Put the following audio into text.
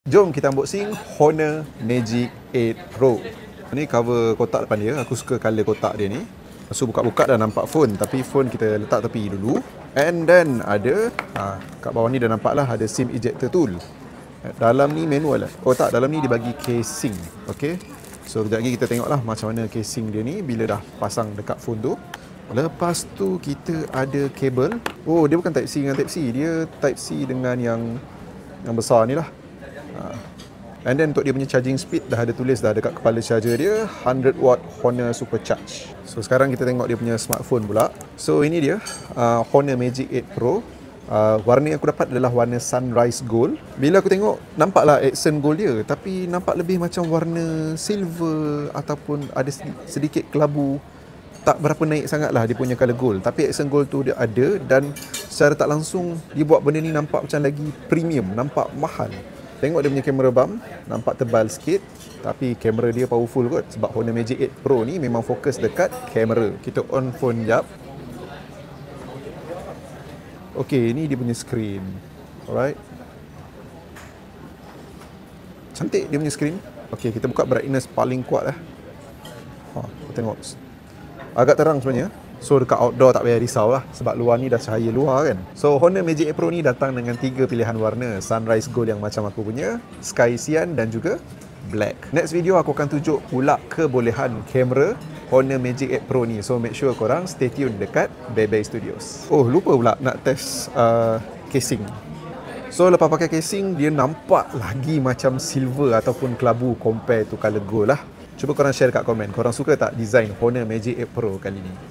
Jom kita unboxing Honor Magic 8 Pro. Ni cover kotak depan dia. Aku suka color kotak dia ni. So buka-buka dah nampak phone, tapi phone kita letak tepi dulu. And then ada kat bawah ni dah nampak lah ada SIM ejector tool. Dalam ni manual lah. Oh tak, dalam ni dia bagi casing. Okay, so kejap lagi kita tengok lah macam mana casing dia ni bila dah pasang dekat phone tu. Lepas tu kita ada kabel. Oh, dia bukan Type-C dengan Type-C. Dia Type-C dengan yang besar ni lah. And then untuk dia punya charging speed dah ada tulis dah dekat kepala charger dia 100 watt Honor Supercharge. So sekarang kita tengok dia punya smartphone pula. So ini dia Honor Magic 8 Pro. Warna yang aku dapat adalah warna Sunrise Gold. Bila aku tengok nampaklah accent gold dia, tapi nampak lebih macam warna silver ataupun ada sedikit kelabu. Tak berapa naik sangat lah dia punya colour gold, tapi accent gold tu dia ada. Dan secara tak langsung dia buat benda ni nampak macam lagi premium, nampak mahal. Tengok dia punya kamera bump, nampak tebal sikit, tapi kamera dia powerful kot. Sebab Honor Magic 8 Pro ni memang fokus dekat kamera. Kita on phone jap. Okay, ni dia punya screen. Alright, cantik dia punya screen. Okay, kita buka brightness paling kuat lah. Tengok, agak terang sebenarnya. So dekat outdoor tak payah risau lah, sebab luar ni dah cahaya luar kan. So Honor Magic 8 Pro ni datang dengan 3 pilihan warna. Sunrise Gold yang macam aku punya, Sky Cyan dan juga Black. Next video aku akan tunjuk pula kebolehan kamera Honor Magic 8 Pro ni. So make sure korang stay tune dekat Bebe Studios. Oh, lupa pula nak test casing. So lepas pakai casing, dia nampak lagi macam silver ataupun kelabu compare to colour gold lah. Cuba korang share kat komen, korang suka tak design Honor Magic 8 Pro kali ni?